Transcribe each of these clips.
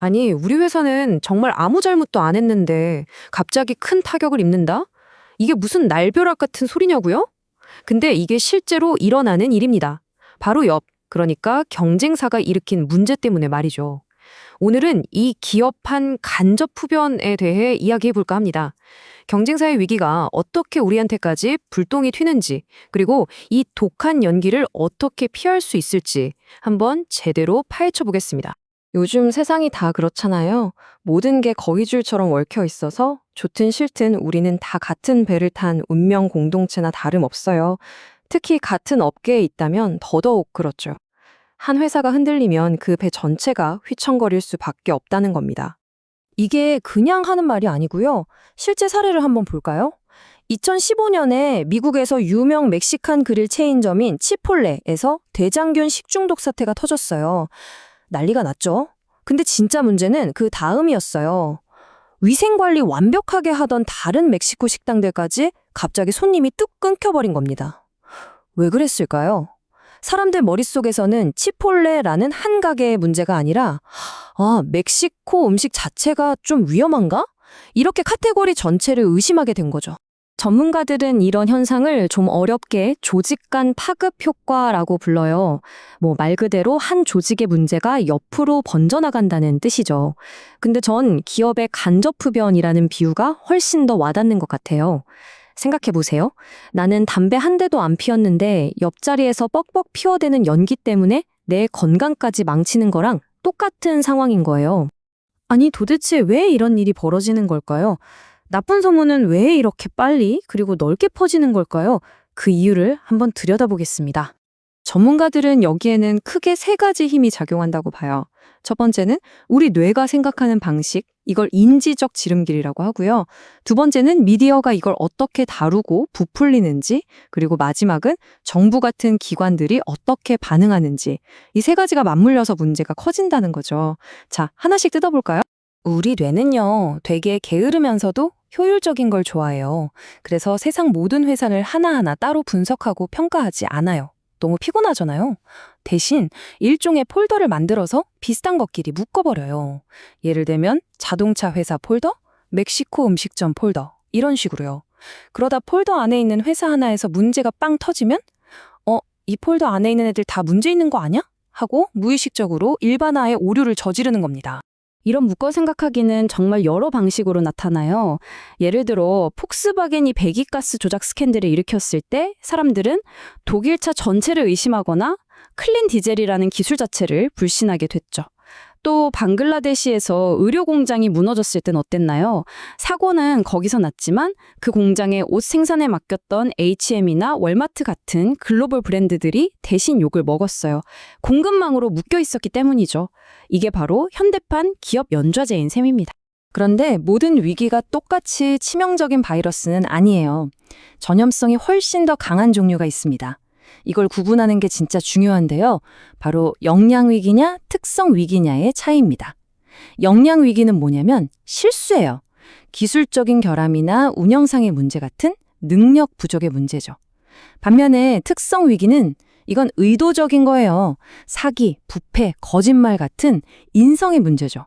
아니, 우리 회사는 정말 아무 잘못도 안 했는데 갑자기 큰 타격을 입는다? 이게 무슨 날벼락 같은 소리냐고요? 근데 이게 실제로 일어나는 일입니다. 바로 그러니까 경쟁사가 일으킨 문제 때문에 말이죠. 오늘은 이 기업한 간접 흡연에 대해 이야기해 볼까 합니다. 경쟁사의 위기가 어떻게 우리한테까지 불똥이 튀는지, 그리고 이 독한 연기를 어떻게 피할 수 있을지 한번 제대로 파헤쳐 보겠습니다. 요즘 세상이 다 그렇잖아요. 모든 게 거위줄처럼 얽혀 있어서 좋든 싫든 우리는 다 같은 배를 탄 운명 공동체나 다름없어요. 특히 같은 업계에 있다면 더더욱 그렇죠. 한 회사가 흔들리면 그 배 전체가 휘청거릴 수밖에 없다는 겁니다. 이게 그냥 하는 말이 아니고요. 실제 사례를 한번 볼까요? 2015년에 미국에서 유명 멕시칸 그릴 체인점인 치폴레에서 대장균 식중독 사태가 터졌어요. 난리가 났죠. 근데 진짜 문제는 그 다음이었어요. 위생관리 완벽하게 하던 다른 멕시코 식당들까지 갑자기 손님이 뚝 끊겨버린 겁니다. 왜 그랬을까요? 사람들 머릿속에서는 치폴레라는 한 가게의 문제가 아니라 멕시코 음식 자체가 좀 위험한가? 이렇게 카테고리 전체를 의심하게 된 거죠. 전문가들은 이런 현상을 좀 어렵게 조직 간 파급 효과라고 불러요. 말 그대로 한 조직의 문제가 옆으로 번져나간다는 뜻이죠. 근데 전 기업의 간접 흡연이라는 비유가 훨씬 더 와닿는 것 같아요. 생각해 보세요. 나는 담배 한 대도 안 피웠는데 옆자리에서 뻑뻑 피워대는 연기 때문에 내 건강까지 망치는 거랑 똑같은 상황인 거예요. 아니, 도대체 왜 이런 일이 벌어지는 걸까요? 나쁜 소문은 왜 이렇게 빨리 그리고 넓게 퍼지는 걸까요? 그 이유를 한번 들여다보겠습니다. 전문가들은 여기에는 크게 세 가지 힘이 작용한다고 봐요. 첫 번째는 우리 뇌가 생각하는 방식, 이걸 인지적 지름길이라고 하고요. 두 번째는 미디어가 이걸 어떻게 다루고 부풀리는지, 그리고 마지막은 정부 같은 기관들이 어떻게 반응하는지, 이 세 가지가 맞물려서 문제가 커진다는 거죠. 자, 하나씩 뜯어볼까요? 우리 뇌는요, 되게 게으르면서도 효율적인 걸 좋아해요. 그래서 세상 모든 회사를 하나하나 따로 분석하고 평가하지 않아요. 너무 피곤하잖아요. 대신 일종의 폴더를 만들어서 비슷한 것끼리 묶어버려요. 예를 들면 자동차 회사 폴더, 멕시코 음식점 폴더, 이런 식으로요. 그러다 폴더 안에 있는 회사 하나에서 문제가 빵 터지면 이 폴더 안에 있는 애들 다 문제 있는 거 아니야? 하고 무의식적으로 일반화의 오류를 저지르는 겁니다. 이런 묶어 생각하기는 정말 여러 방식으로 나타나요. 예를 들어 폭스바겐이 배기가스 조작 스캔들을 일으켰을 때 사람들은 독일차 전체를 의심하거나 클린 디젤이라는 기술 자체를 불신하게 됐죠. 또 방글라데시에서 의료 공장이 무너졌을 땐 어땠나요? 사고는 거기서 났지만 그 공장에 옷 생산에 맡겼던 H&M이나 월마트 같은 글로벌 브랜드들이 대신 욕을 먹었어요. 공급망으로 묶여 있었기 때문이죠. 이게 바로 현대판 기업 연좌제인 셈입니다. 그런데 모든 위기가 똑같이 치명적인 바이러스는 아니에요. 전염성이 훨씬 더 강한 종류가 있습니다. 이걸 구분하는 게 진짜 중요한데요. 바로 역량 위기냐 특성 위기냐의 차이입니다. 역량 위기는 뭐냐면 실수예요. 기술적인 결함이나 운영상의 문제 같은 능력 부족의 문제죠. 반면에 특성 위기는 이건 의도적인 거예요. 사기, 부패, 거짓말 같은 인성의 문제죠.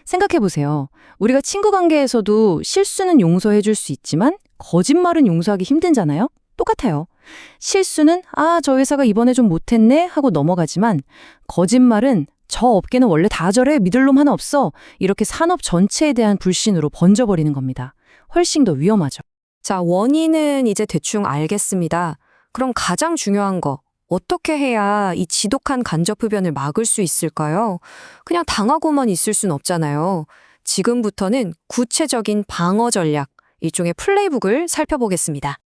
생각해 보세요. 우리가 친구 관계에서도 실수는 용서해 줄 수 있지만 거짓말은 용서하기 힘들잖아요. 똑같아요. 실수는 저 회사가 이번에 좀 못했네 하고 넘어가지만 거짓말은 저 업계는 원래 다 저래 믿을 놈 하나 없어 이렇게 산업 전체에 대한 불신으로 번져버리는 겁니다. 훨씬 더 위험하죠. 자, 원인은 이제 대충 알겠습니다. 그럼 가장 중요한 거 어떻게 해야 이 지독한 간접 흡연을 막을 수 있을까요? 그냥 당하고만 있을 순 없잖아요. 지금부터는 구체적인 방어 전략, 일종의 플레이북을 살펴보겠습니다.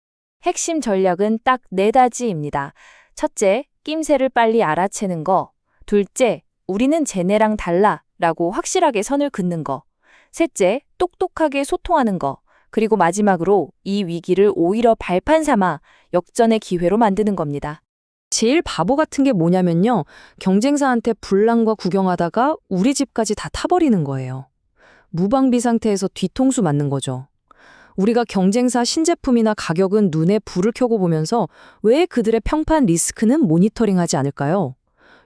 핵심 전략은 딱 네 가지입니다. 첫째, 낌새를 빨리 알아채는 거. 둘째, 우리는 쟤네랑 달라 라고 확실하게 선을 긋는 거. 셋째, 똑똑하게 소통하는 거. 그리고 마지막으로 이 위기를 오히려 발판 삼아 역전의 기회로 만드는 겁니다. 제일 바보 같은 게 뭐냐면요. 경쟁사한테 불난과 구경하다가 우리 집까지 다 타버리는 거예요. 무방비 상태에서 뒤통수 맞는 거죠. 우리가 경쟁사 신제품이나 가격은 눈에 불을 켜고 보면서 왜 그들의 평판 리스크는 모니터링하지 않을까요?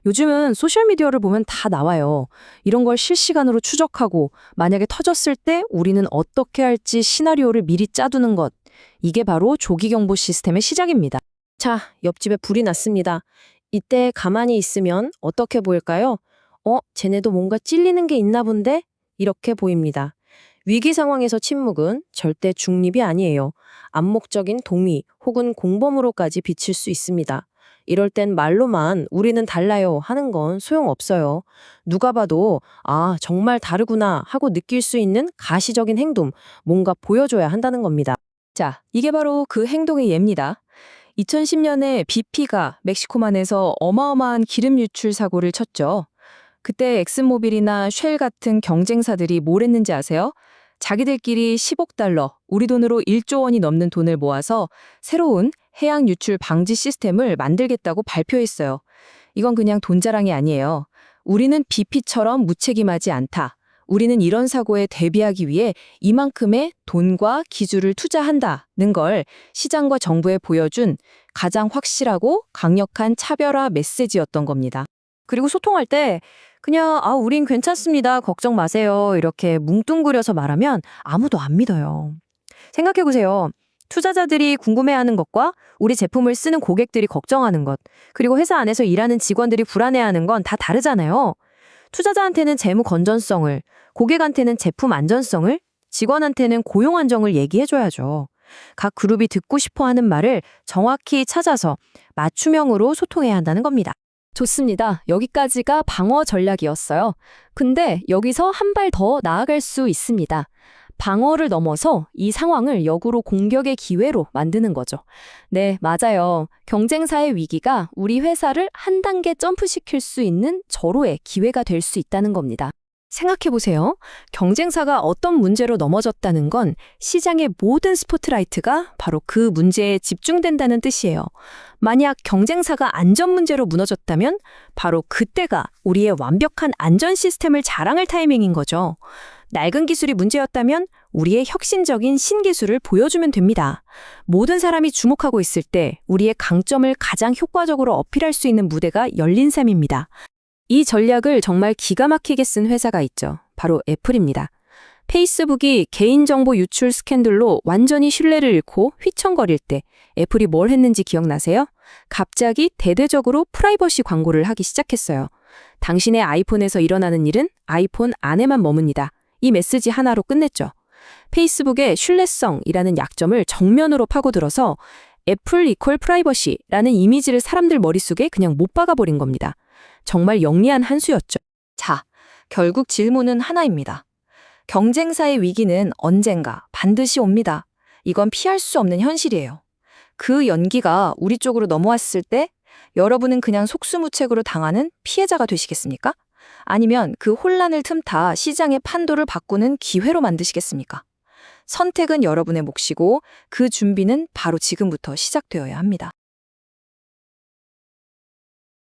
요즘은 소셜미디어를 보면 다 나와요. 이런 걸 실시간으로 추적하고 만약에 터졌을 때 우리는 어떻게 할지 시나리오를 미리 짜두는 것. 이게 바로 조기경보 시스템의 시작입니다. 자, 옆집에 불이 났습니다. 이때 가만히 있으면 어떻게 보일까요? 쟤네도 뭔가 찔리는 게 있나 본데? 이렇게 보입니다. 위기 상황에서 침묵은 절대 중립이 아니에요. 암묵적인 동의 혹은 공범으로까지 비칠 수 있습니다. 이럴 땐 말로만 우리는 달라요 하는 건 소용없어요. 누가 봐도 정말 다르구나 하고 느낄 수 있는 가시적인 행동, 뭔가 보여줘야 한다는 겁니다. 자, 이게 바로 그 행동의 예입니다. 2010년에 BP가 멕시코만에서 어마어마한 기름 유출 사고를 쳤죠. 그때 엑슨모빌이나 쉘 같은 경쟁사들이 뭘 했는지 아세요? 자기들끼리 10억 달러, 우리 돈으로 1조 원이 넘는 돈을 모아서 새로운 해양 유출 방지 시스템을 만들겠다고 발표했어요. 이건 그냥 돈 자랑이 아니에요. 우리는 BP처럼 무책임하지 않다. 우리는 이런 사고에 대비하기 위해 이만큼의 돈과 기술을 투자한다는 걸 시장과 정부에 보여준 가장 확실하고 강력한 차별화 메시지였던 겁니다. 그리고 소통할 때 그냥 우린 괜찮습니다. 걱정 마세요. 이렇게 뭉뚱그려서 말하면 아무도 안 믿어요. 생각해 보세요. 투자자들이 궁금해하는 것과 우리 제품을 쓰는 고객들이 걱정하는 것, 그리고 회사 안에서 일하는 직원들이 불안해하는 건 다 다르잖아요. 투자자한테는 재무 건전성을, 고객한테는 제품 안전성을, 직원한테는 고용 안정을 얘기해줘야죠. 각 그룹이 듣고 싶어 하는 말을 정확히 찾아서 맞춤형으로 소통해야 한다는 겁니다. 좋습니다. 여기까지가 방어 전략이었어요. 근데 여기서 한 발 더 나아갈 수 있습니다. 방어를 넘어서 이 상황을 역으로 공격의 기회로 만드는 거죠. 네, 맞아요. 경쟁사의 위기가 우리 회사를 한 단계 점프시킬 수 있는 절호의 기회가 될 수 있다는 겁니다. 생각해보세요. 경쟁사가 어떤 문제로 넘어졌다는 건 시장의 모든 스포트라이트가 바로 그 문제에 집중된다는 뜻이에요. 만약 경쟁사가 안전 문제로 무너졌다면 바로 그때가 우리의 완벽한 안전 시스템을 자랑할 타이밍인 거죠. 낡은 기술이 문제였다면 우리의 혁신적인 신기술을 보여주면 됩니다. 모든 사람이 주목하고 있을 때 우리의 강점을 가장 효과적으로 어필할 수 있는 무대가 열린 셈입니다. 이 전략을 정말 기가 막히게 쓴 회사가 있죠. 바로 애플입니다. 페이스북이 개인정보 유출 스캔들로 완전히 신뢰를 잃고 휘청거릴 때 애플이 뭘 했는지 기억나세요? 갑자기 대대적으로 프라이버시 광고를 하기 시작했어요. 당신의 아이폰에서 일어나는 일은 아이폰 안에만 머뭅니다. 이 메시지 하나로 끝냈죠. 페이스북의 신뢰성이라는 약점을 정면으로 파고들어서 애플 이퀄 프라이버시라는 이미지를 사람들 머릿속에 그냥 못 박아버린 겁니다. 정말 영리한 한 수였죠. 자, 결국 질문은 하나입니다. 경쟁사의 위기는 언젠가 반드시 옵니다. 이건 피할 수 없는 현실이에요. 그 연기가 우리 쪽으로 넘어왔을 때 여러분은 그냥 속수무책으로 당하는 피해자가 되시겠습니까? 아니면 그 혼란을 틈타 시장의 판도를 바꾸는 기회로 만드시겠습니까? 선택은 여러분의 몫이고 그 준비는 바로 지금부터 시작되어야 합니다.